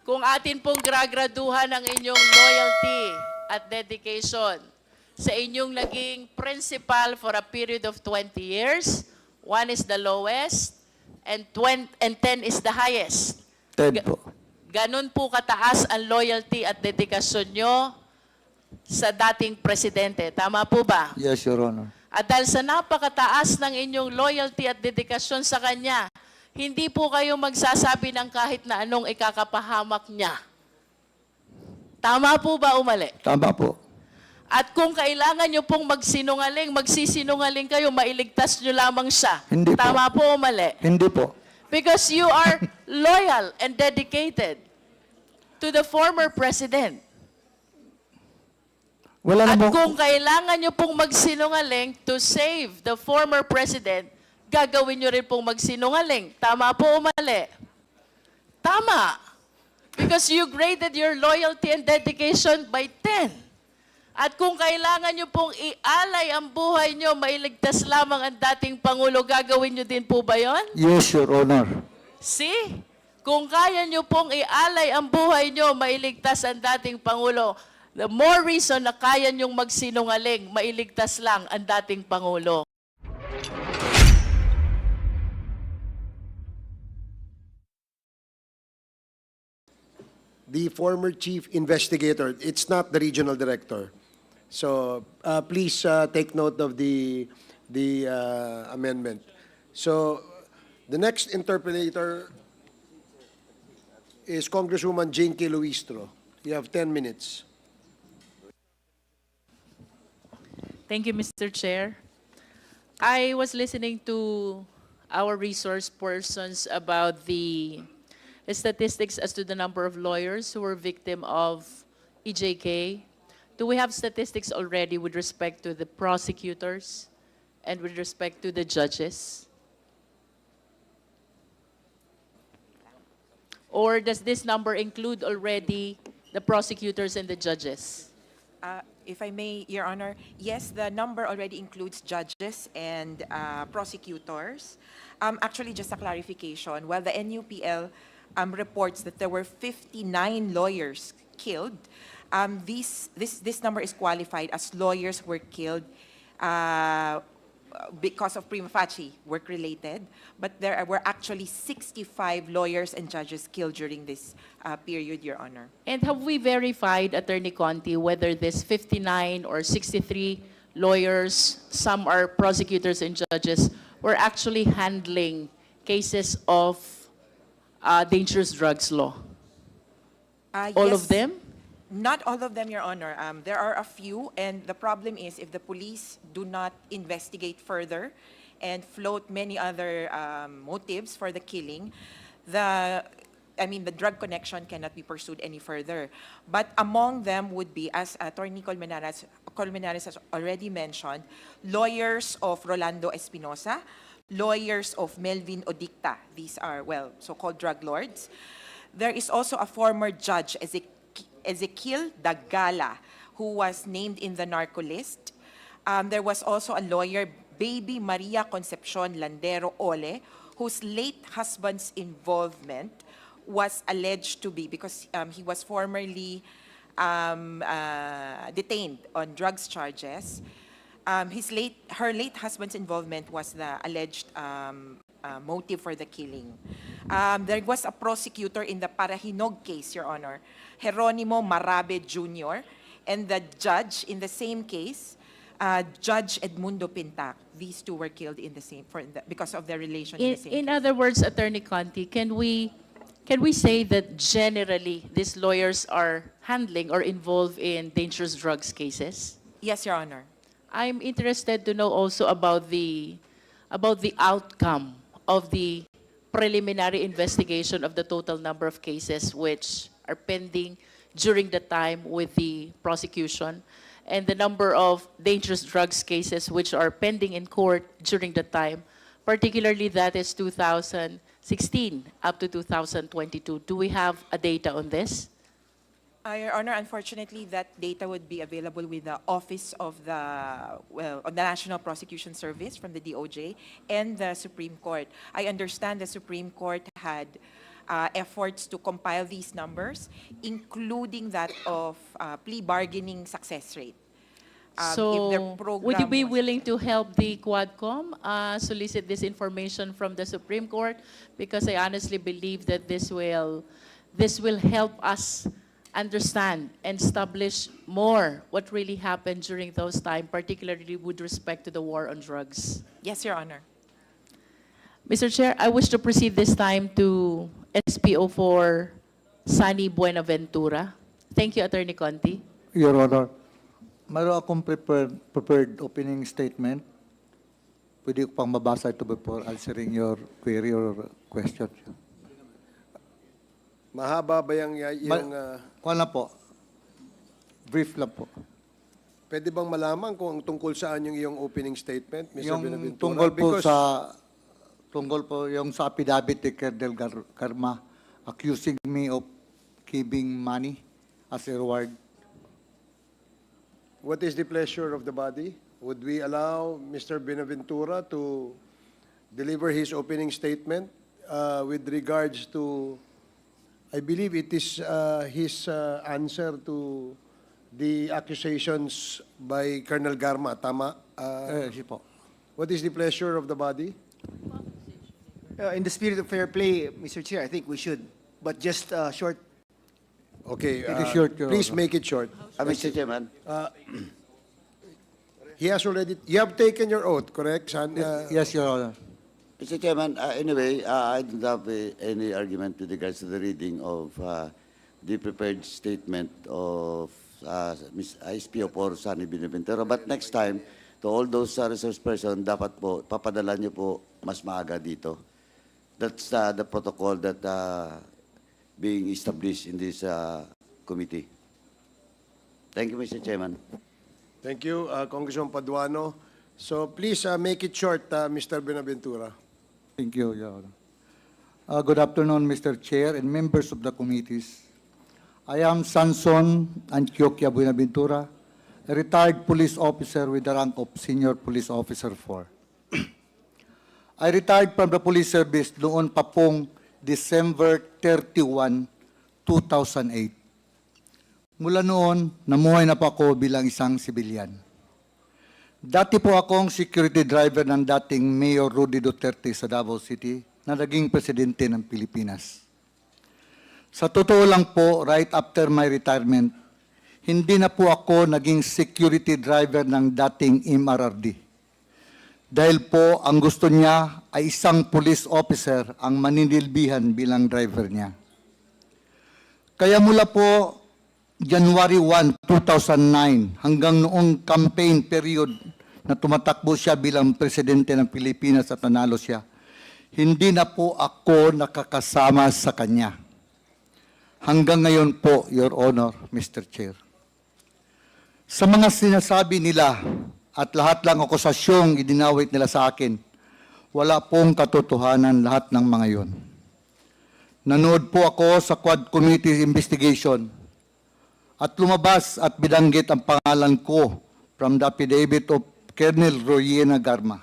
kung atin pong gragraduhan ang inyong loyalty at dedication sa inyong naging principal for a period of 20 years, 1 is the lowest, and 10 is the highest. Ted po. Ganun po kataas ang loyalty at dedikasyon nyo sa dating presidente. Tama po ba? Yes, Your Honor. At dahil sa napakataas ng inyong loyalty at dedikasyon sa kanya, hindi po kayo magsasabi ng kahit na anong ikakapahamak niya. Tama po ba o mali? Tama po. At kung kailangan nyo pong magsinungaling, magsisinungaling kayo, mailigtas nyo lamang siya. Hindi po. Tama po o mali? Hindi po. Because you are loyal and dedicated to the former president. Wala At namang... kung kailangan nyo pong magsinungaling to save the former president, gagawin nyo rin pong magsinungaling. Tama po o mali? Tama. Because you graded your loyalty and dedication by 10. At kung kailangan nyo pong ialay ang buhay nyo, mailigtas lamang ang dating Pangulo, gagawin nyo din po ba yon? Yes, Your Honor. See? Kung kaya nyo pong ialay ang buhay nyo, mailigtas ang dating Pangulo, the more reason na kaya nyong magsinungaling, mailigtas lang ang dating Pangulo. The former chief investigator, it's not the regional director. So please take note of the amendment. So the next interpolator is Congresswoman Jane K. Luistro. You have 10 minutes. Thank you, Mr. Chair. I was listening to our resource persons about the statistics as to the number of lawyers who were victim of EJK. Do we have statistics already with respect to the prosecutors and with respect to the judges? Or does this number include already the prosecutors and the judges? If I may, Your Honor, yes, the number already includes judges and prosecutors. Actually, just a clarification, while the NUPL reports that there were 59 lawyers killed, this number is qualified as lawyers were killed because of prima facie work-related, but there were actually 65 lawyers and judges killed during this period, Your Honor. And have we verified, Attorney Conti, whether this 59 or 63 lawyers, some are prosecutors and judges, were actually handling cases of dangerous drugs law? All of Yes. them? Not all of them, Your Honor. There are a few, and the problem is if the police do not investigate further and float many other motives for the killing, the drug connection cannot be pursued any further. But among them would be, as Attorney Colmenares has already mentioned, lawyers of Rolando Espinosa, lawyers of Melvin Odicta. These are, well, so-called drug lords. There is also a former judge, Ezekiel Dagala, who was named in the narco list. There was also a lawyer, Baby Maria Concepcion Landero Ole, whose late husband's involvement was alleged to be, because he was formerly detained on drugs charges. Her late husband's involvement was the alleged motive for the killing. There was a prosecutor in the Parahinog case, Your Honor, Jeronimo Marabe Jr., and the judge in the same case, Judge Edmundo Pintac. These two were killed in the same because of their relation in the same In case. other words, Attorney Conti, can we say that generally these lawyers are handling or involved in dangerous drugs cases? Yes, Your Honor. I'm interested to know also about the outcome of the preliminary investigation of the total number of cases which are pending during the time with the prosecution, and the number of dangerous drugs cases which are pending in court during the time, particularly that is 2016 up to 2022. Do we have a data on this? Your Honor, unfortunately, that data would be available with the Office of the National Prosecution Service from the DOJ and the Supreme Court. I understand the Supreme Court had efforts to compile these numbers, including that of plea bargaining success rate. If the So, would you program be was- willing to help the Quadcom solicit this information from the Supreme Court? Because I honestly believe that this will help us understand and establish more what really happened during those times, particularly with respect to the war on drugs. Yes, Your Honor. Mr. Chair, I wish to proceed this time to SPO4 Sunny Buenaventura. Thank you, Attorney Conti. Your Honor, mayroon akong prepared opening statement. Pwede ko pang mabasa ito before answering your query or question. Mahaba ba yung Kuha lang po. Brief lang po. pwede bang malaman kung tungkol saan yung iyong opening statement, Mr. Yung Buenaventura? tungkol po yung sa affidavit ni Colonel Garma accusing me of giving money as a reward. What is the pleasure of the body? Would we allow Mr. Buenaventura to deliver his opening statement with regards to, I believe it is his answer to the accusations by Colonel Garma, tama? Sige po. What is the pleasure of the body? In the spirit of fair play, Mr. Chair, I think we should, but just short. Okay, It is short, Your please Honor. make it short. Mr. Chairman, He has already, you have taken your oath, correct? Yes, Your Honor. Mr. Chairman, anyway, I don't have any argument with regards to the reading of the prepared statement of Ms. SPO for Sunny Buenaventura. But next time, to all those resource person, dapat po, papadala niyo po mas maaga dito. That's the protocol that being established in this committee. Thank you, Mr. Chairman. Thank you, Congressman Paduano. So please make it short, Mr. Buenaventura. Thank you, Your Honor. Good afternoon, Mr. Chair and members of the committees. I am Sanson Antioquia Buenaventura, a retired police officer with the rank of Senior Police Officer 4. I retired from the police service noon pa pong December 31, 2008. Mula noon, namuhay na po ako bilang isang sibilyan. Dati po akong security driver ng dating Mayor Rudy Duterte sa Davao City na naging presidente ng Pilipinas. Sa totoo lang po, right after my retirement, hindi na po ako naging security driver ng dating MRRD. Dahil po ang gusto niya ay isang police officer ang maninilbihan bilang driver niya. Kaya mula po January 1, 2009 hanggang noong campaign period na tumatakbo siya bilang presidente ng Pilipinas at nanalo siya, hindi na po ako nakakasama sa kanya. Hanggang ngayon po, Your Honor, Mr. Chair. Sa mga sinasabi nila at lahat lang akusasyong idinawit nila sa akin, wala pong katotohanan lahat ng mga yon. Nanood po ako sa Quad Committee investigation at lumabas at binanggit ang pangalan ko from the affidavit of Colonel Royena Garma.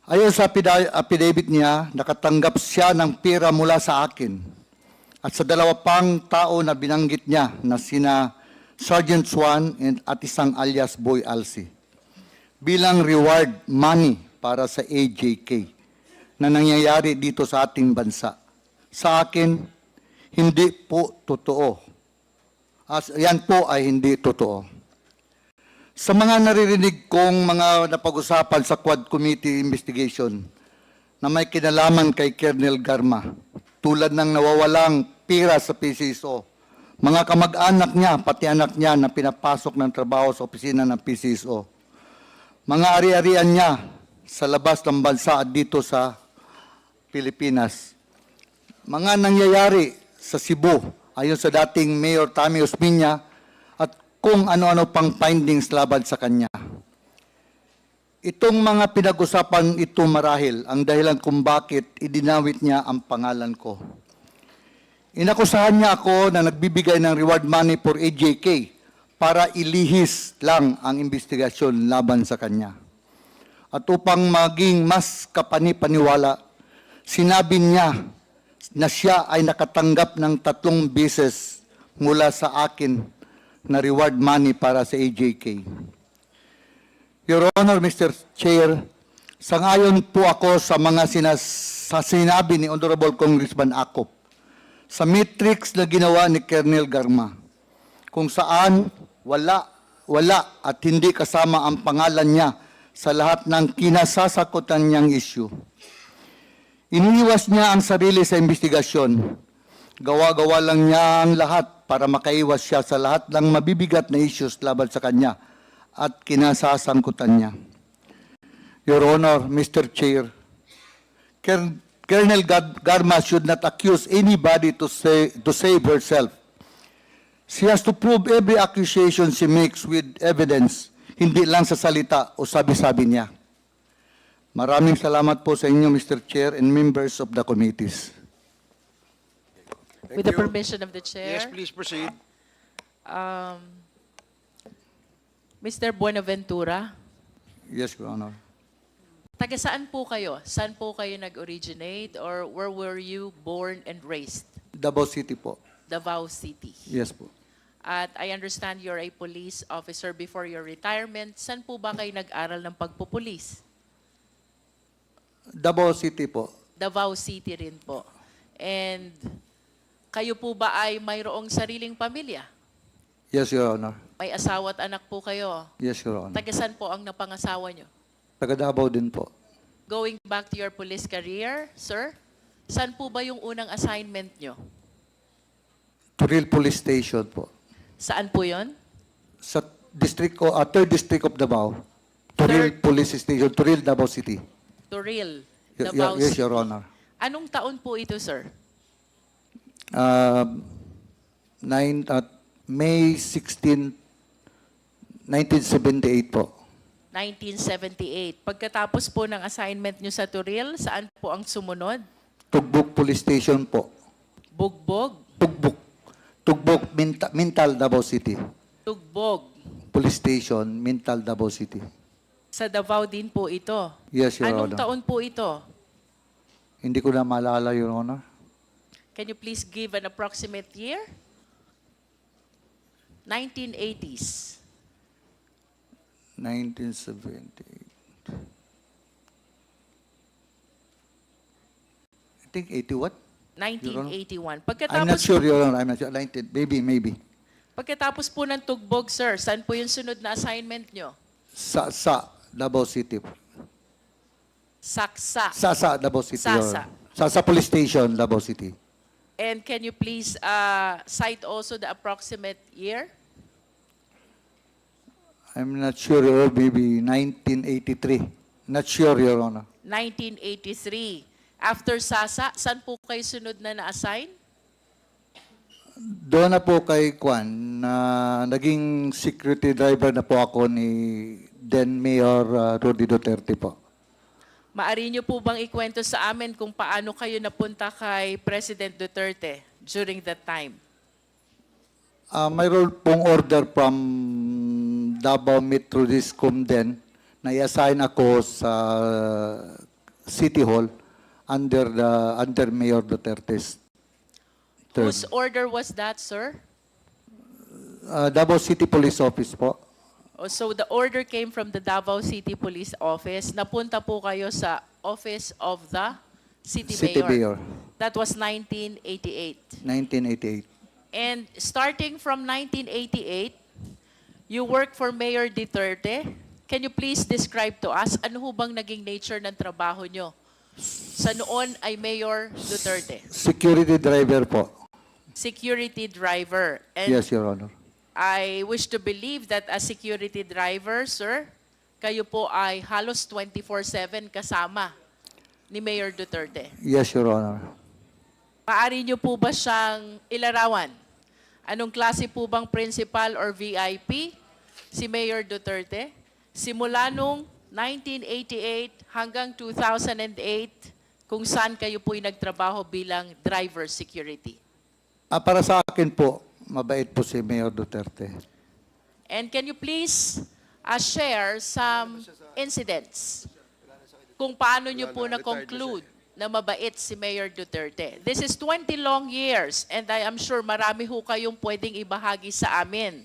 Ayon sa affidavit niya, nakatanggap siya ng pera mula sa akin at sa dalawa pang tao na binanggit niya na sina Sergeant Swan at isang alias Boy Alsi bilang reward money para sa AJK na nangyayari dito sa ating bansa. Sa akin, hindi po totoo. Yan po ay hindi totoo. Sa mga naririnig kong mga napag-usapan sa Quad Committee investigation na may kinalaman kay Colonel Garma, tulad ng nawawalang pira sa PCSO, mga kamag-anak niya, pati anak niya na pinapasok ng trabaho sa opisina ng PCSO, mga ari-arian niya sa labas ng bansa at dito sa Pilipinas, mga nangyayari sa Cebu, ayon sa dating Mayor Tammy Osmeña, at kung ano-ano pang findings laban sa kanya. Itong mga pinag-usapan ito marahil ang dahilan kung bakit idinawit niya ang pangalan ko. Inakusahan niya ako na nagbibigay ng reward money for AJK para ilihis lang ang investigasyon laban sa kanya. At upang maging mas kapani-paniwala, sinabi niya na siya ay nakatanggap ng 3 beses mula sa akin na reward money para sa AJK. Your Honor, Mr. Chair, sangayon po ako sa mga sinabi ni Honorable Congressman Acop sa matrix na ginawa ni Colonel Garma, kung saan wala at hindi kasama ang pangalan niya sa lahat ng kinasasakutan niyang issue. Iniiwas niya ang sarili sa investigasyon. Gawa-gawa lang niya ang lahat para makaiwas siya sa lahat ng mabibigat na issues laban sa kanya at kinasasangkutan niya. Your Honor, Mr. Chair, Colonel Garma should not accuse anybody to save herself. She has to prove every accusation she makes with evidence, hindi lang sa salita o sabi-sabi niya. Maraming salamat po sa inyo, Mr. Chair and members of the committees. Thank With the you. permission of the chair. Yes, please proceed. Mr. Buenaventura, Yes, Your Honor. taga saan po kayo? Saan po kayo nag-originate or where were you born and raised? Davao City po. Davao City. Yes po. At I understand you're a police officer before your retirement. Saan po ba kayo nag-aral ng pagpupulis? Davao City po. Davao City rin po. And kayo po ba ay mayroong sariling pamilya? Yes, Your Honor. May asawa at anak po kayo. Yes, Your Honor. Taga saan po ang napangasawa nyo? Taga Davao din po. Going back to your police career, sir, saan po ba yung unang assignment nyo? Turil Police Station po. Saan po yon? Sa district ko, 3rd District of Davao. Turil Third. Police Station, Turil, Davao City. Turil, Davao Yes, City. Your Honor. Anong taon po ito, sir? May 16, 1978 po. 1978. Pagkatapos po ng assignment nyo sa Turil, saan po ang sumunod? Tugbok Police Station po. Bugbog, Tugbok, Mintal, Davao City. Tugbog. Police Station, Mintal, Davao City. Sa Davao din po ito. Yes, Your Anong Honor. taon po ito? Hindi ko na maalala, Your Honor. Can you please give an approximate year? 1980s. 1978. I think 80 what? 1981. I'm not Pagkatapos, sure, Your Honor. I'm not sure. 19, maybe. pagkatapos po ng Tugbog, sir, saan po yung sunod na assignment nyo? Sa Davao City. Saksa. Sa Davao City. Your Sasa. Honor. Sa Police Station, Davao City. And can you please cite also the approximate year? I'm not sure, Your Honor. Maybe 1983. Not sure, Your Honor. 1983. After Sasa, saan po kayo sunod na na-assign? Doon na po kay Kwan, na naging security driver na po ako ni then Mayor Rudy Duterte po. Maari niyo po bang ikwento sa amin kung paano kayo napunta kay President Duterte during that time? Mayroon pong order from Davao Metro Discom din na i-assign ako sa City Hall under Mayor Duterte's term. Whose order was that, sir? Davao City Police Office po. Oh, so the order came from the Davao City Police Office. Napunta po kayo sa Office of the City Mayor. That was 1988. 1988. And starting from 1988, you worked for Mayor Duterte. Can you please describe to us ano ho bang naging nature ng trabaho nyo? Sa noon ay Mayor Duterte. Security driver po. Security driver. And Yes, Your Honor. I wish to believe that as security driver, sir, kayo po ay halos 24/7 kasama ni Mayor Duterte. Yes, Your Honor. Paari niyo po ba siyang ilarawan? Anong klase po bang principal or VIP si Mayor Duterte? Simula nung 1988 hanggang 2008, kung saan kayo po'y nagtrabaho bilang driver security. Para sa akin po, mabait po si Mayor Duterte. And can you please share some incidents kung paano nyo po na-conclude na mabait si Mayor Duterte. This is 20 long years and I am sure marami ho kayong pwedeng ibahagi sa amin.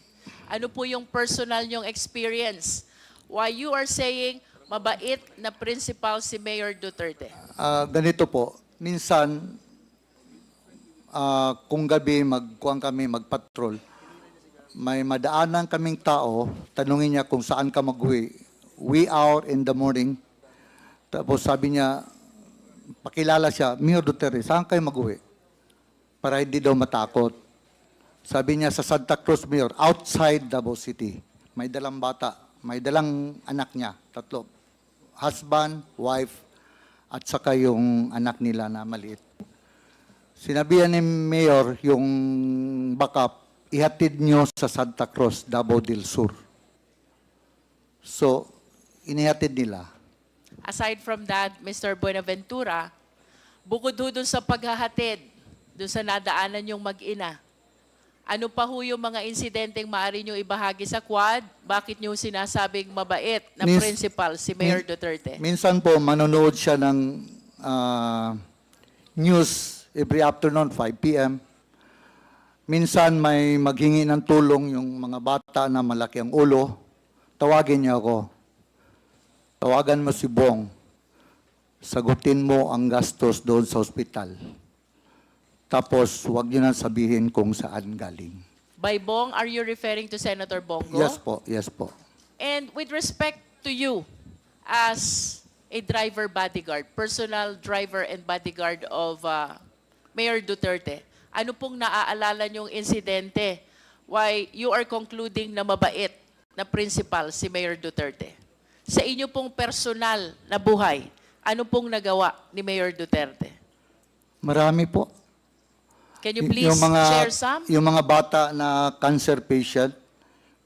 Ano po yung personal nyong experience? Why you are saying mabait na principal si Mayor Duterte? Ganito po, minsan, kung gabi magkuhan kami, magpatrol, may madaanan kaming tao, tanungin niya kung saan ka mag-uwi. We out in the morning. Tapos sabi niya, pakilala siya, Mayor Duterte, saan kayo mag-uwi? Para hindi daw matakot. Sabi niya sa Santa Cruz, Mayor, outside Davao City. May dalang bata, may dalang anak niya, 3. Husband, wife, at saka yung anak nila na maliit. Sinabihan ni Mayor yung backup, ihatid niyo sa Santa Cruz, Davao del Sur. So, inihatid nila. Aside from that, Mr. Buenaventura, bukod ho dun sa paghahatid, dun sa nadaanan yung mag-ina, ano pa ho yung mga insidenteng maaari nyo ibahagi sa Quad? Bakit nyo sinasabing mabait na principal si Mayor Duterte? Minsan po, manonood siya ng news every afternoon, 5 p.m. Minsan may maghingi ng tulong yung mga bata na malaki ang ulo. Tawagin niya ako. Tawagan mo si Bong. Sagutin mo ang gastos doon sa ospital. Tapos, huwag niyo nang sabihin kung saan galing. By Bong, are you referring to Senator Bongo? Yes po, yes po. And with respect to you as a driver bodyguard, personal driver and bodyguard of Mayor Duterte, ano pong naaalala niyong insidente why you are concluding na mabait na principal si Mayor Duterte? Sa inyo pong personal na buhay, ano pong nagawa ni Mayor Duterte? Marami po. Can you please share some? Yung mga bata na cancer patient,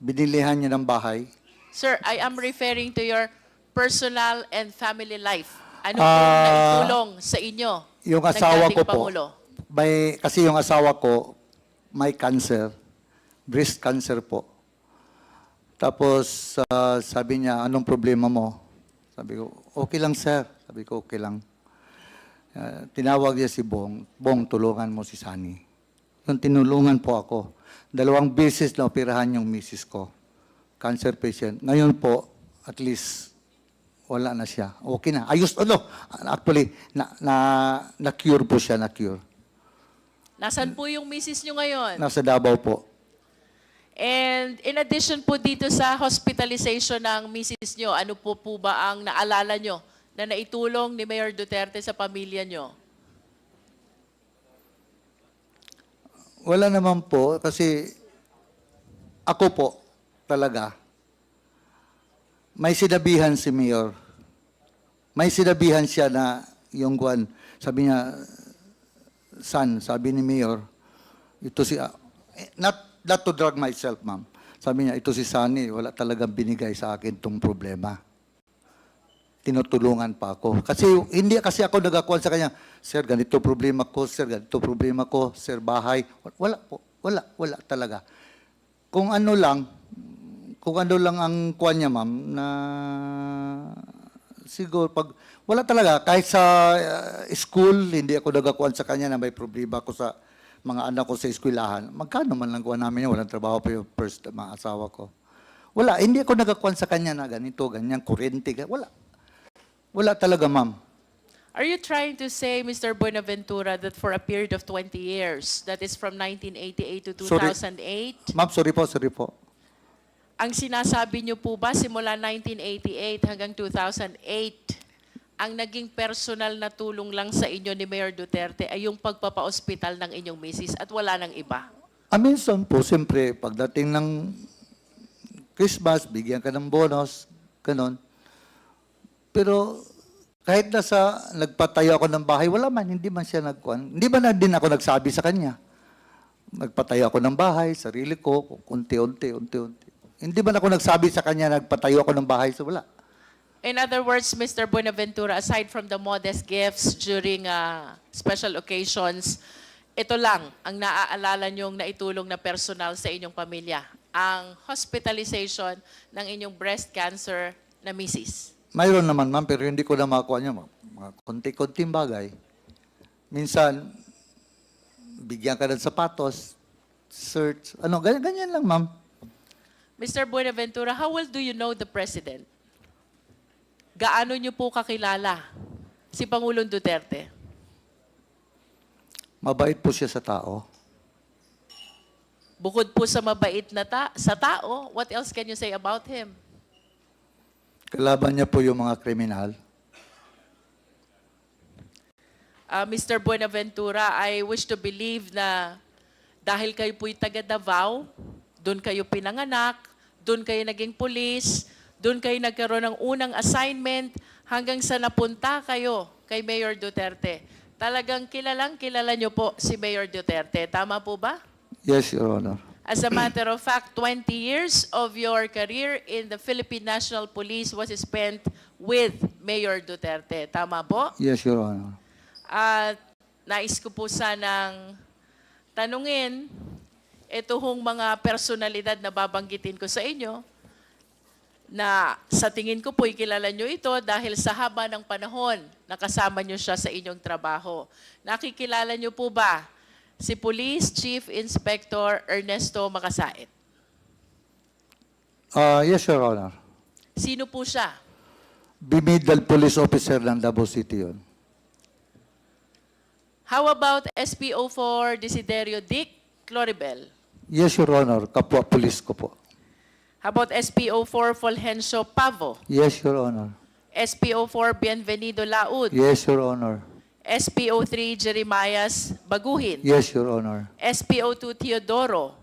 binilihan niya ng bahay. Sir, I am referring to your personal and family life. Ano pong naitulong sa inyo? Yung ng asawa dating ko po, Pangulo? kasi yung asawa ko may cancer, breast cancer po. Tapos sabi niya, anong problema mo? Sabi ko, okay lang sir. Sabi ko, okay lang. Tinawag niya si Bong, Bong, tulungan mo si Sunny. Yung tinulungan po ako. 2 beses na operahan yung misis ko. Cancer patient. Ngayon po, at least, wala na siya. Okay na. Ayos, actually, na-cure po siya, na-cure. Nasaan po yung misis nyo ngayon? Nasa Davao po. And in addition po dito sa hospitalization ng misis nyo, ano po ba ang naalala nyo na naitulong ni Mayor Duterte sa pamilya nyo? Wala naman po, kasi ako po, talaga, may sinabihan si Mayor. May sinabihan siya na yung guwan, sabi niya, son, sabi ni Mayor, ito si, not to drag myself, ma'am. Sabi niya, ito si Sunny, wala talagang binigay sa akin tong problema. Tinutulungan pa ako. Kasi hindi kasi ako nagakuan sa kanya, sir, ganito problema ko, sir, ganito problema ko, sir, bahay. Wala po, wala talaga. Kung ano lang ang kuan niya, ma'am, na siguro pag wala talaga kahit sa school hindi ako nagakuan sa kanya na may problema ko sa mga anak ko sa eskwelahan. Magkano man lang kuha namin, walang trabaho pa yung first mga asawa ko. Wala, hindi ako nagakuan sa kanya na ganito, ganyan, kurente, wala. Wala talaga, ma'am. Are you trying to say, Mr. Buenaventura, that for a period of 20 years, that is from 1988 to 2008, Ma'am, sorry po. ang sinasabi niyo po ba simula 1988 hanggang 2008, ang naging personal na tulong lang sa inyo ni Mayor Duterte ay yung pagpapa-ospital ng inyong misis at wala nang iba? Minsan po, siyempre, pagdating ng Christmas, bigyan ka ng bonus, ganon. Pero kahit nagpatayo ako ng bahay, wala man, hindi man siya nagkuhan. Hindi ba na din ako nagsabi sa kanya? Nagpatayo ako ng bahay, sarili ko, unti-unti. Hindi ba ako nagsabi sa kanya, nagpatayo ako ng bahay? So wala. In other words, Mr. Buenaventura, aside from the modest gifts during special occasions, ito lang ang naaalala niyong naitulong na personal sa inyong pamilya, ang hospitalization ng inyong breast cancer na misis. Mayroon naman, ma'am, pero hindi ko na makuha niya, ma'am. mga konti-konting bagay. Minsan, bigyan ka ng sapatos, search, ganyan lang, ma'am. Mr. Buenaventura, how well do you know the President? Gaano niyo po kakilala si Pangulong Duterte? Mabait po siya sa tao. Bukod po sa mabait na sa tao, what else can you say about him? Kalaban niya po yung mga kriminal. Mr. Buenaventura, I wish to believe na dahil kayo po'y taga Davao, doon kayo pinanganak, doon kayo naging pulis, doon kayo nagkaroon ng unang assignment hanggang sa napunta kayo kay Mayor Duterte. Talagang kilala niyo po si Mayor Duterte. Tama po ba? Yes, Your Honor. As a matter of fact, 20 years of your career in the Philippine National Police was spent with Mayor Duterte. Tama po? Yes, Your Honor. At nais ko po sanang tanungin ito hong mga personalidad na babanggitin ko sa inyo na sa tingin ko po'y kilala nyo ito dahil sa haba ng panahon nakasama nyo siya sa inyong trabaho. Nakikilala nyo po ba si Police Chief Inspector Ernesto Makasait? Yes, Your Honor. Sino po siya? Bimidal Police Officer ng Davao City yun. How about SPO4 Desiderio Dick Cloribel? Yes, Your Honor. Kapwa pulis ko po. How about SPO4 Fulgencio Pavo? Yes, Your Honor. SPO4 Bienvenido Laud? Yes, Your Honor. SPO3 Jeremias Baguhin? Yes, Your Honor. SPO2 Teodoro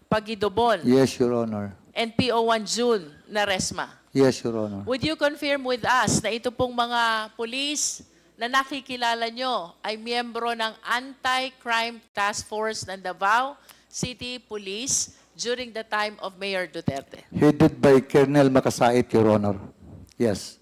Pagidobon? Yes, Your Honor. And PO1 June Naresma? Yes, Your Honor. Would you confirm with us na ito pong mga police na nakikilala nyo ay miyembro ng Anti-Crime Task Force ng Davao City Police during the time of Mayor Duterte? Headed by Colonel Makasait, Your Honor. Yes.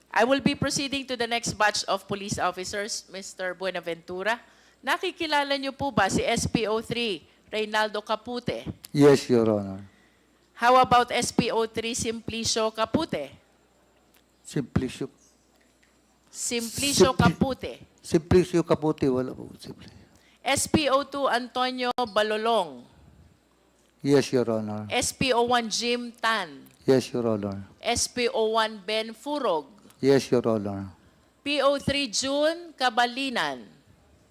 I will be proceeding to the next batch of police officers, Mr. Buenaventura. Nakikilala niyo po ba si SPO3 Reynaldo Capute? Yes, Your Honor. How about SPO3 Simplicio Capute? Simplicio. Simplicio Capute. Simplicio Caputi, wala po. SPO2 Antonio Balolong. Yes, Your Honor. SPO1 Jim Tan. Yes, Your Honor. SPO1 Ben Furog. Yes, Your Honor. PO3 June Cabalinan.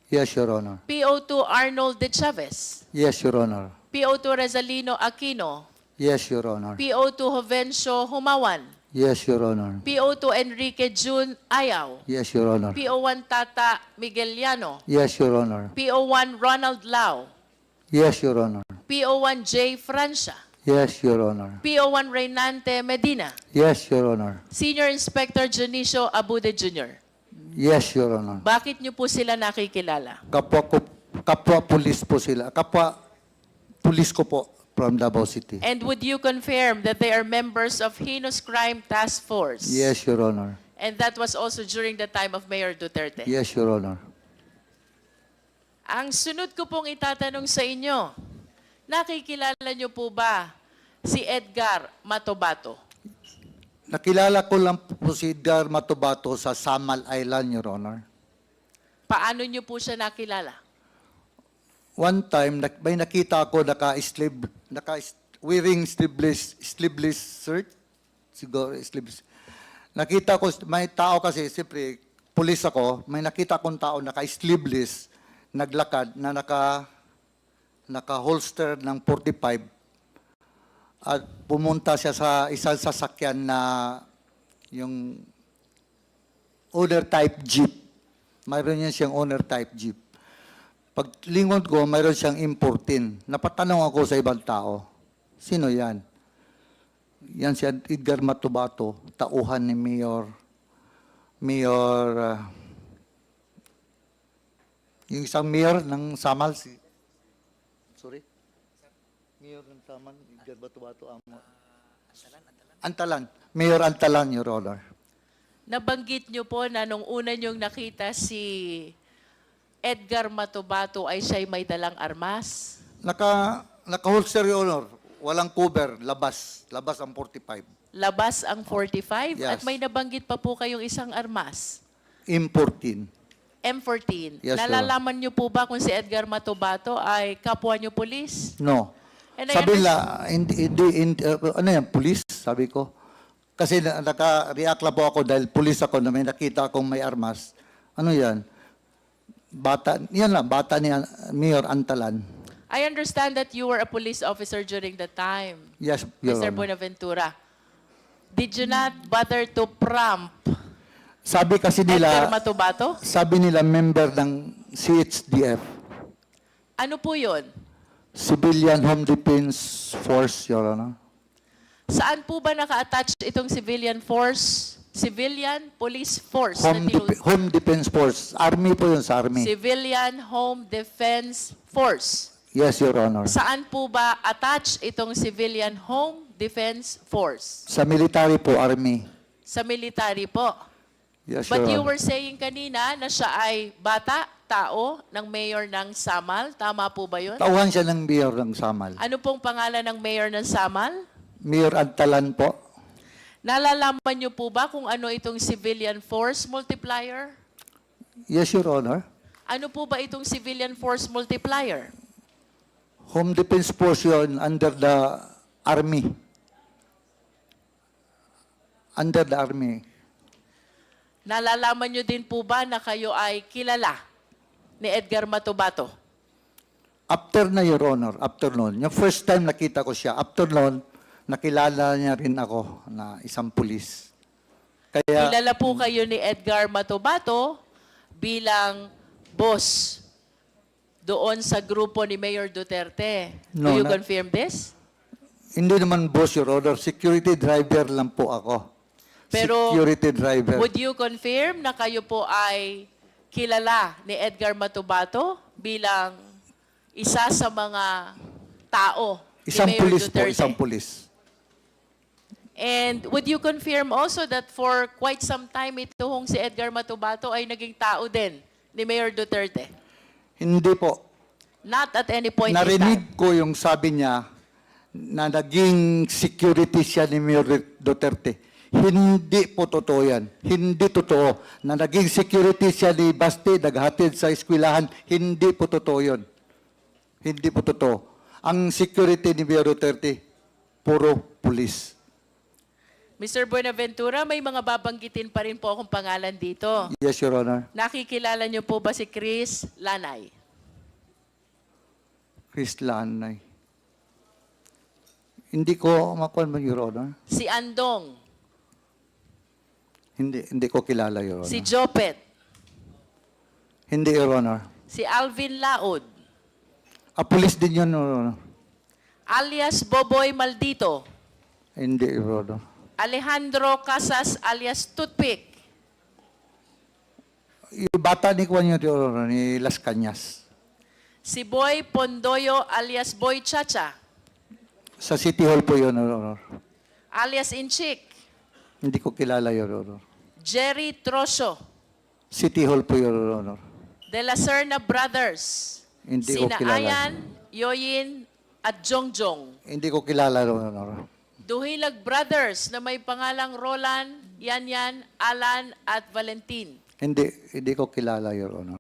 Yes, Your Honor. PO2 Arnold De Chavez. Yes, Your Honor. PO2 Rezalino Aquino. Yes, Your Honor. PO2 Jovencio Humawan. Yes, Your Honor. PO2 Enrique June Ayaw. Yes, Your Honor. PO1 Tata Migueliano. Yes, Your Honor. PO1 Ronald Lau. Yes, Your Honor. PO1 J. Francia. Yes, Your Honor. PO1 Reynante Medina. Yes, Your Honor. Senior Inspector Junicio Abude Jr. Yes, Your Honor. Bakit niyo po sila nakikilala? Kapwa pulis po sila. Kapwa pulis ko po from Davao City. And would you confirm that they are members of Heinous Crime Task Force? Yes, Your Honor. And that was also during the time of Mayor Duterte? Yes, Your Honor. Ang sunod ko pong itatanong sa inyo, nakikilala niyo po ba si Edgar Matobato? Nakilala ko lang po si Edgar Matobato sa Samal Island, Your Honor. Paano niyo po siya nakilala? One time, may nakita ako wearing sleeveless shirt. Siguro, sleeveless. Nakita ko, may tao kasi, siyempre, pulis ako, may nakita akong tao naka-sleeveless, naglakad, na naka-holster ng 45, at pumunta siya sa isang sasakyan na yung owner-type jeep. Mayroon yan siyang owner-type jeep. Paglingon ko, mayroon siyang M14. Napatanong ako sa ibang tao, sino yan? Yan si Edgar Matobato, tauhan ni yung isang mayor ng Samal, Mayor ng Samal, Edgar Matobato, Antalan. Mayor Antalan, Your Honor. Nabanggit niyo po na nung una niyong nakita si Edgar Matobato ay siya'y may dalang armas. Naka-holster, Your Honor. Walang cover, labas. Labas ang 45. Labas ang 45 Yes. at may nabanggit pa po kayong isang armas. M14. M14. Yes, Your Nalalaman niyo po ba kung si Edgar Matubato ay kapwa niyo pulis? No. And I Sabi understand- ano yan, police, sabi ko. Kasi naka-react lang po ako dahil police ako na may nakita akong may armas. Ano yan? Bata, yan lang, bata ni Mayor Antalan. I understand that you were a police officer during the time, Yes, Your Mr. Honor. Buenaventura. Did you not bother to prompt Sabi kasi Edgar nila, Matubato? sabi nila member ng CHDF, Ano po yun? Civilian Home Defense Force, Your Honor. Saan po ba naka-attach itong civilian force? Civilian Police Force. na Home Defense Force. Army po yun sa Army. Civilian Home Defense Force. Yes, Your Honor. Saan po ba attach itong Civilian Home Defense Force? Sa military po, Army. Sa military po. Yes, But Your you Honor. were saying kanina na siya ay bata, tao, ng mayor ng Samal. Tama po ba yun? Tauhan siya ng mayor ng Samal. Ano pong pangalan ng mayor ng Samal? Mayor Antalan po. Nalalaman niyo po ba kung ano itong Civilian Force Multiplier? Yes, Your Honor. Ano po ba itong Civilian Force Multiplier? Home Defense Force yun under the Army. Under the Army. Nalalaman niyo din po ba na kayo ay kilala ni Edgar Matubato? After na, Your Honor, after noon. Yung first time nakita ko siya, after noon, nakilala niya rin ako na isang pulis. Kaya, Kilala po kayo ni Edgar Matubato bilang boss doon sa grupo ni Mayor Duterte. No, Do you na- confirm this? hindi naman boss, Your Honor. Security driver lang po ako. Pero Security driver. would you confirm na kayo po ay kilala ni Edgar Matubato bilang isa sa mga tao Isang ni Mayor pulis po, Duterte? isang pulis. And would you confirm also that for quite some time ito hong si Edgar Matubato ay naging tao din ni Mayor Duterte? Hindi po. Not at any point in time. Narinig ko yung sabi niya na naging security siya ni Mayor Duterte. Hindi po totoo yan. Hindi totoo. Na naging security siya ni Basti, naghatid sa eskwelahan. Hindi po totoo yun. Hindi po totoo. Ang security ni Mayor Duterte, puro pulis. Mr. Buenaventura, may mga babanggitin pa rin po akong pangalan dito. Yes, Your Honor. Nakikilala niyo po ba si Chris Lanay? Chris Lanay. Hindi ko makuha mo, Your Honor. Si Andong? Hindi ko kilala, Your Honor. Si Jopet? Hindi, Your Honor. Si Alvin Laod? Pulis din yun, Your Honor. Alias Boboy Maldito? Hindi, Your Honor. Alejandro Casas alias Toothpick? Yung bata ni Juan yun, Your Honor, ni Las Cañas. Si Boy Pondoyo alias Boy Chacha? Sa City Hall po yun, Your Honor. Alias Inchik? Hindi ko kilala, Your Honor. Jerry Trosio? City Hall po, Your Honor. De La Serna Brothers? Hindi ko Sina kilala. Ayan, Yoyin, at Jongjong? Hindi ko kilala, Your Honor. Duhilag Brothers na may pangalang Roland, Yanyan, Alan at Valentin. Hindi ko kilala, Your Honor.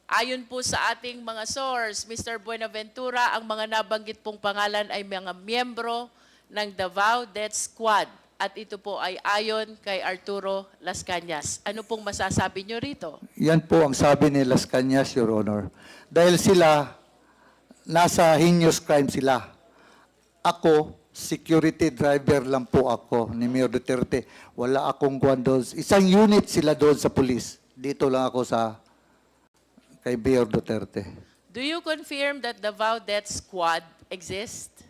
Ayon po sa ating mga source, Mr. Buenaventura, ang mga nabanggit pong pangalan ay mga miyembro ng Davao Death Squad. At ito po ay ayon kay Arturo Las Cañas. Ano pong masasabi nyo rito? Yan po ang sabi ni Las Cañas, Your Honor. Dahil sila, nasa heinous crime sila. Ako, security driver lang po ako ni Mayor Duterte. Wala akong kuwan doon. Isang unit sila doon sa police. Dito lang ako sa kay Mayor Duterte. Do you confirm that Davao Death Squad exists?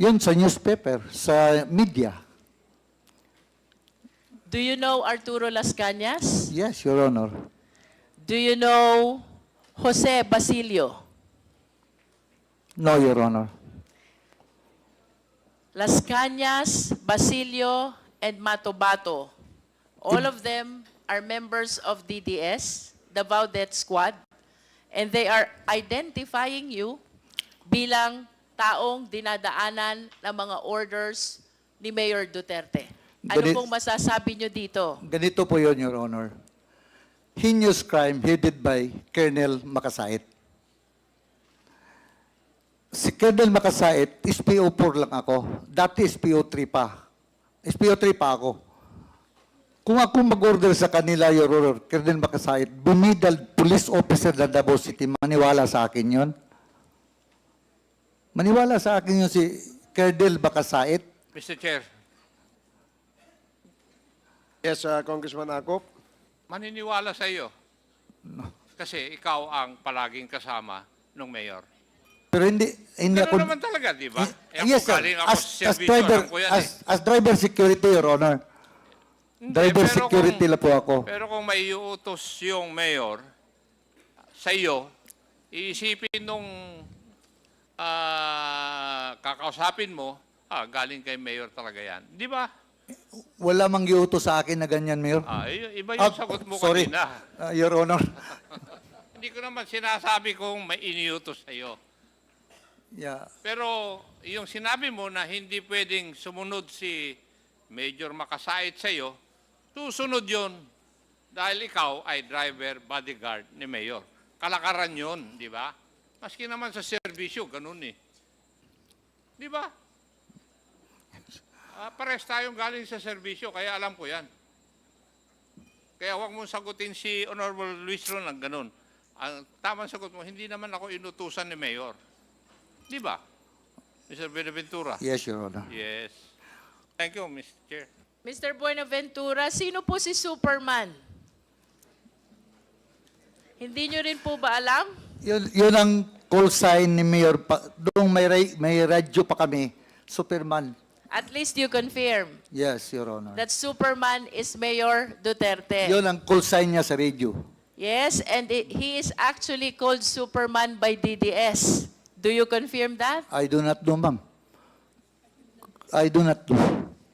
Yun sa newspaper, sa media. Do you know Arturo Las Cañas? Yes, Your Honor. Do you know Jose Basilio? No, Your Honor. Las Cañas, Basilio, and Matobato. All of them are members of DDS, Davao Death Squad, and they are identifying you bilang taong dinadaanan ng mga orders ni Mayor Duterte. Ano Gani- pong masasabi nyo dito? Ganito po yun, Your Honor. Heinous crime headed by Colonel Makasait. Si Colonel Makasait, SPO4 lang ako. Dati SPO3 pa. SPO3 pa ako. Kung ako mag-order sa kanila, Your Honor, Colonel Makasait, bumidal police officer na Davao City, maniwala sa akin yon. Maniwala sa akin yun si Colonel Makasait. Mr. Chair, Yes, Congressman Akop. maniniwala sa iyo. Kasi ikaw ang palaging kasama ng mayor. Pero hindi Pero ako... naman talaga, di ba? Yes, sir. Galing ako sa As servisyo, driver, alam ko yan as driver security, Your Honor. Hindi, Driver pero security kung- lang po ako. Pero kung may iutos yung mayor sa iyo, iisipin nung kakausapin mo, galing kay mayor talaga yan. Di ba? Wala mang giutos sa akin na ganyan, Mayor. Iba yung sagot mo sorry. kanina. Your Honor. Hindi ko naman sinasabi kung may iniutos sa iyo. Yeah. Pero yung sinabi mo na hindi pwedeng sumunod si Major Makasait sa iyo, susunod yon dahil ikaw ay driver bodyguard ni Mayor. Kalakaran yon, di ba? Maski naman sa serbisyo, ganun eh. Di ba? Pares tayong galing sa serbisyo, kaya alam ko yan. Kaya huwag mong sagutin si Honorable Luis Ron ng ganun. Ang tamang sagot mo, hindi naman ako inutusan ni Mayor. Di ba? Mr. Benaventura? Yes, Your Honor. Yes. Thank you, Mr. Chair. Mr. Buenaventura, sino po si Superman? Hindi nyo rin po ba alam? Yun ang call sign ni Mayor. Doon may radyo pa kami. Superman. At least you confirm Yes, Your Honor. that Superman is Mayor Duterte. Yun ang call sign niya sa radio. Yes, and he is actually called Superman by DDS. Do you confirm that? I do not know, ma'am. I do not know.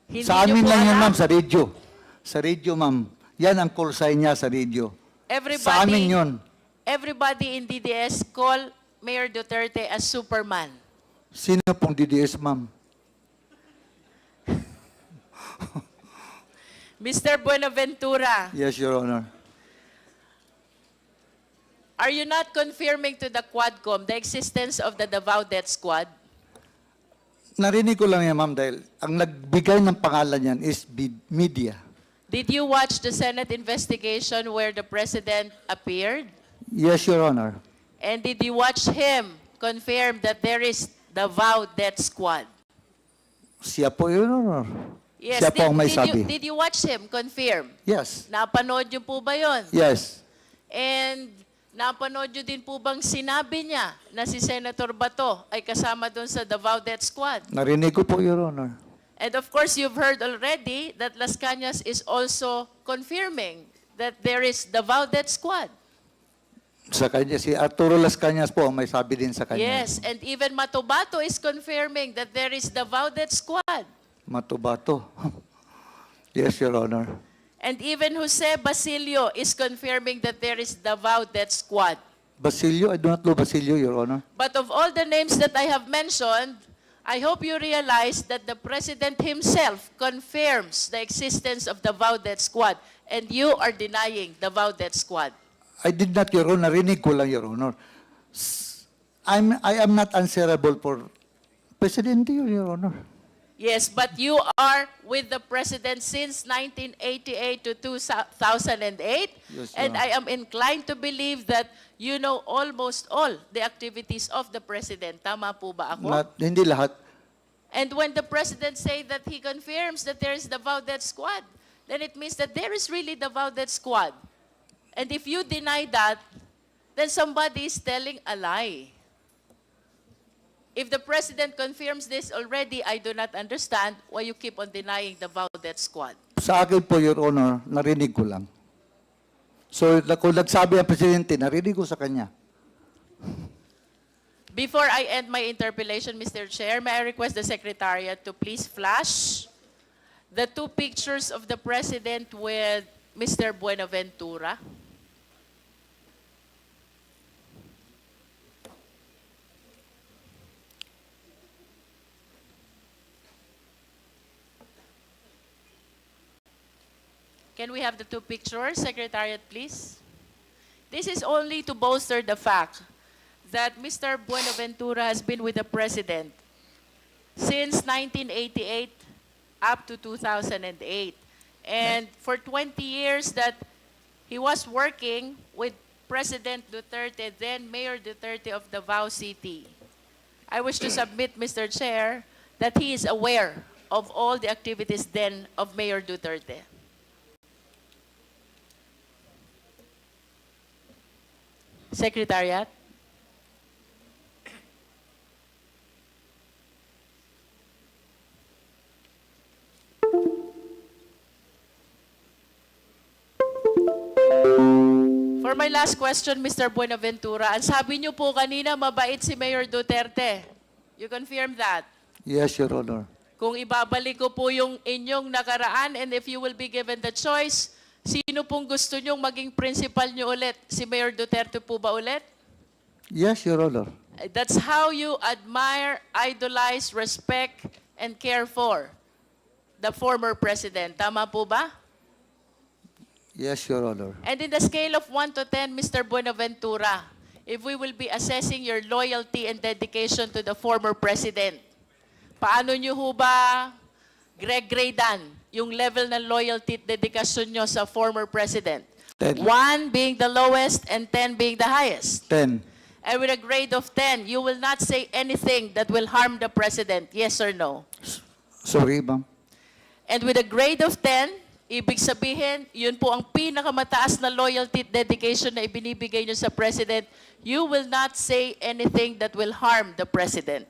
Hindi Sa niyo amin po lang yun, alam? ma'am, sa radio. Sa radio, ma'am. Yan ang call sign niya sa radio. Sa amin yun. Everybody in DDS call Mayor Duterte as Superman. Sino pong DDS, ma'am? Mr. Buenaventura, Yes, Your Honor. are you not confirming to the Quadcom the existence of the Davao Death Squad? Narinig ko lang yan, ma'am, dahil ang nagbigay ng pangalan yan is media. Did you watch the Senate investigation where the President appeared? Yes, Your Honor. And did you watch him confirm that there is Davao Death Squad? Siya po, Your Honor. Yes, Siya po ang may sabi. did you watch him confirm? Yes. Napanood niyo po ba yon? Yes. And napanood niyo din po bang sinabi niya na si Senator Bato ay kasama doon sa Davao Death Squad? Narinig ko po, Your Honor. And of course, you've heard already that Las Cañas is also confirming that there is Davao Death Squad. Sa kanya, si Arturo Las Cañas po ang may sabi din sa kanya. Yes, and even Matobato is confirming that there is Davao Death Squad. Matubato. Yes, Your Honor. And even Jose Basilio is confirming that there is Davao Death Squad. Basilio, I do not know Basilio, Your Honor. But of all the names that I have mentioned, I hope you realize that the President himself confirms the existence of the Davao Death Squad, and you are denying the Davao Death Squad. I did not, Your Honor. Narinig ko lang, Your Honor. I am not answerable for Presidente, Your Honor. Yes, but you are with the President since 1988 to 2008, Yes, and Your I am inclined to believe that you know almost all the activities of the President. Tama po ba ako? Hindi lahat. And when the President say that he confirms that there is the Davao Death Squad, then it means that there is really the Davao Death Squad. And if you deny that, then somebody is telling a lie. If the President confirms this already, I do not understand why you keep on denying the Davao Death Squad. Sa akin po, Your Honor, narinig ko lang. So, kung nagsabi ang Presidente, narinig ko sa kanya. Before I end my interpellation, Mr. Chair, may I request the Secretariat to please flash the two pictures of the President with Mr. Buenaventura. Can we have the two pictures, Secretariat, please? This is only to bolster the fact that Mr. Buenaventura has been with the President since 1988 up to 2008. And for 20 years that he was working with President Duterte, then Mayor Duterte of Davao City. I wish to submit, Mr. Chair, that he is aware of all the activities then of Mayor Duterte. Secretariat? For my last question, Mr. Buenaventura, ang sabi niyo po kanina, mabait si Mayor Duterte. You confirm that? Yes, Your Honor. Kung ibabalik ko po yung inyong nakaraan and if you will be given the choice, sino pong gusto nyong maging principal nyo ulit? Si Mayor Duterte po ba ulit? Yes, Your Honor. That's how you admire, idolize, respect, and care for the former president. Tama po ba? Yes, Your Honor. And in the scale of 1 to 10, Mr. Buenaventura, if we will be assessing your loyalty and dedication to the former president, paano nyo ho ba gradean yung level ng loyalty at dedikasyon nyo sa former president? 10. 1 being the lowest and 10 being the highest. 10. And with a grade of 10, you will not say anything that will harm the president, yes or no? Sorry, ma'am. And with a grade of 10, ibig sabihin, yun po ang pinakamataas na loyalty at dedication na ibinibigay nyo sa president, you will not say anything that will harm the president.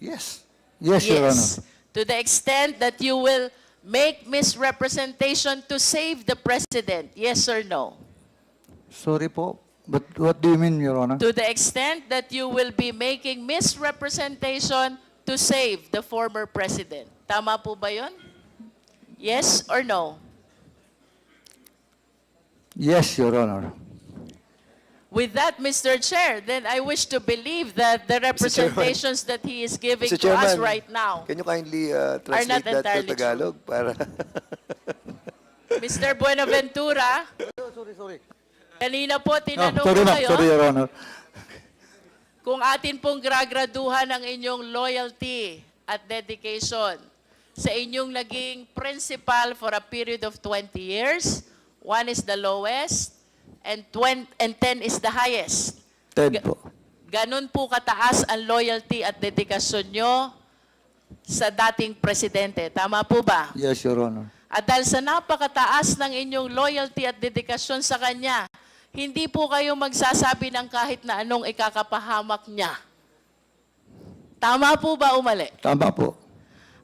Yes. Yes, Your Honor. To the extent that you will make misrepresentation to save the president, yes or no? Sorry po. But what do you mean, Your Honor? To the extent that you will be making misrepresentation to save the former president. Tama po ba yun? Yes or no? Yes, Your Honor. With that, Mr. Chair, then I wish to believe that the representations that he is giving Mr. to us Chairman, right now, Can you kindly translate not that entirely to Tagalog? Para Mr. Buenaventura, Sorry. kanina po tinanong sorry, ko ma'am. kayo Sorry, Your Honor. kung atin pong gragraduhan ang inyong loyalty at dedication sa inyong naging principal for a period of 20 years. 1 is the lowest and 10 is the highest. 10 po. Ganun po kataas ang loyalty at dedikasyon nyo sa dating presidente. Tama po ba? Yes, Your Honor. At dahil sa napakataas ng inyong loyalty at dedikasyon sa kanya, hindi po kayo magsasabi ng kahit na anong ikakapahamak niya. Tama po ba o mali? Tama po.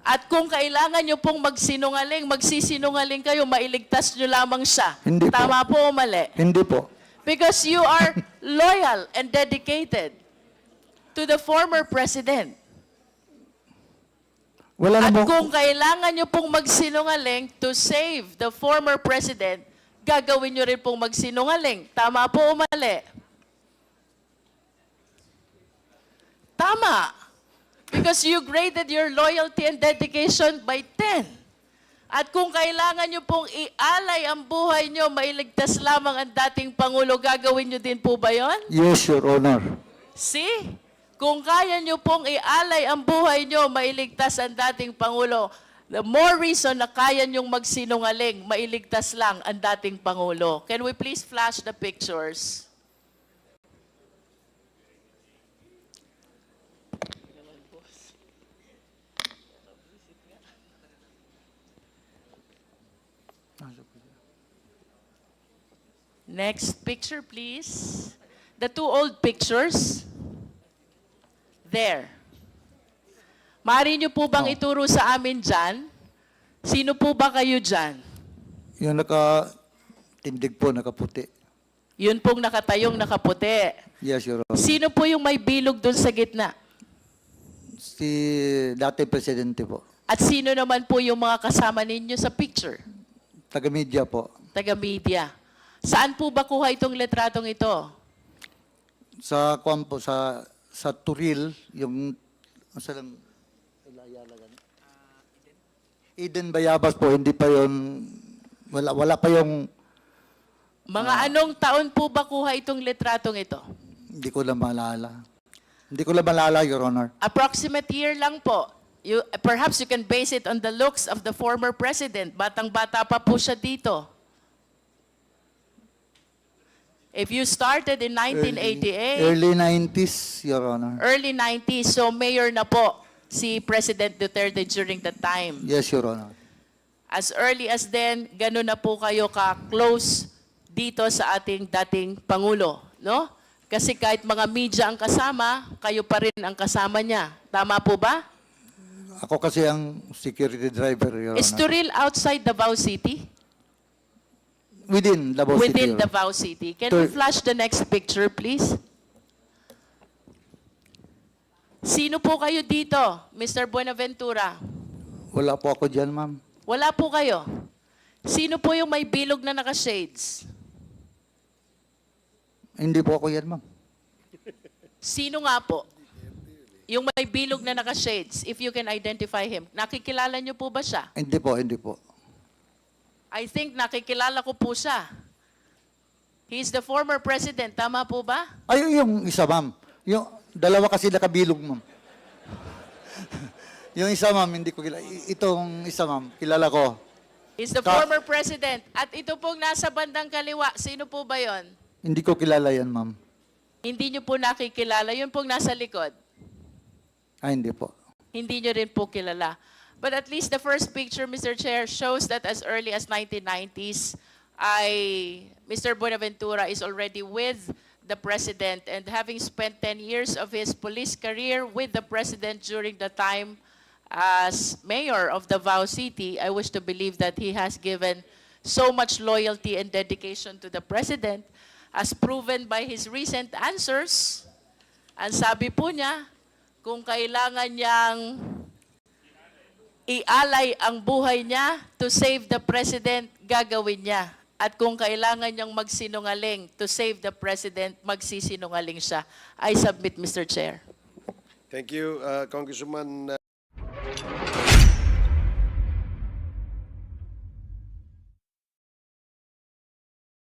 At kung kailangan nyo pong magsinungaling, magsisinungaling kayo, mailigtas nyo lamang siya. Hindi po. Tama po o mali? Hindi po. Because you are loyal and dedicated to the former president. Wala At namang... kung kailangan nyo pong magsinungaling to save the former president, gagawin nyo rin pong magsinungaling. Tama po o mali? Tama. Because you graded your loyalty and dedication by 10. At kung kailangan nyo pong ialay ang buhay nyo, mailigtas lamang ang dating Pangulo, gagawin nyo din po ba yon? Yes, Your Honor. See? Kung kaya nyo pong ialay ang buhay nyo, mailigtas ang dating Pangulo, the more reason na kaya nyong magsinungaling, mailigtas lang ang dating Pangulo. Can we please flash the pictures? Next picture, please. The two old pictures. There. Maaari niyo po bang ituro sa amin dyan? Sino po ba kayo dyan? Yung nakatindig po, nakaputi. Yun pong nakatayong nakaputi. Yes, Your Honor. Sino po yung may bilog doon sa gitna? Si dati presidente po. At sino naman po yung mga kasama ninyo sa picture? Taga-media po. Taga-media. Saan po ba kuha itong letratong ito? Sa kuwan po, sa Turil, yung masalang Eden Bayabas po, hindi pa yon, wala pa yung, Mga anong taon po ba kuha itong litratong ito? hindi ko lang maalala. Hindi ko lang maalala, Your Honor. Approximate year lang po. Perhaps you can base it on the looks of the former president. Batang-bata pa po siya dito. If you started in 1988, Early 90s, Your Honor. early 90s, so mayor na po si President Duterte during that time. Yes, Your Honor. As early as then, gano'n na po kayo ka-close dito sa ating dating Pangulo, no? Kasi kahit mga media ang kasama, kayo pa rin ang kasama niya. Tama po ba? Ako kasi ang security driver, Your Is Honor. Turil outside Davao City? Within Davao City, Within Your Honor. Davao City. Can we flash the next picture, please? Sino po kayo dito, Mr. Buenaventura? Wala po ako dyan, ma'am. Wala po kayo. Sino po yung may bilog na naka-shades? Hindi po ako yan, ma'am. Sino nga po? Yung may bilog na naka-shades, if you can identify him. Nakikilala niyo po ba siya? Hindi po, hindi po. I think nakikilala ko po siya. He's the former president. Tama po ba? Ay, yung isa, ma'am. Yung dalawa kasi nakabilog, ma'am. Yung isa, ma'am, hindi ko kilala. Itong isa, ma'am, kilala ko. He's the former president. At ito pong nasa bandang kaliwa, sino po ba yon? Hindi ko kilala yan, ma'am. Hindi niyo po nakikilala. Yun pong nasa likod. Ay, hindi po. Hindi niyo rin po kilala. But at least the first picture, Mr. Chair, shows that as early as 1990s, Mr. Buenaventura is already with the President, and having spent 10 years of his police career with the President during the time as mayor of Davao City, I wish to believe that he has given so much loyalty and dedication to the President, as proven by his recent answers. Ang sabi po niya, kung kailangan niyang ialay ang buhay niya to save the President, gagawin niya. At kung kailangan niyang magsinungaling to save the President, magsisinungaling siya. I submit, Mr. Chair. Thank you, Congresswoman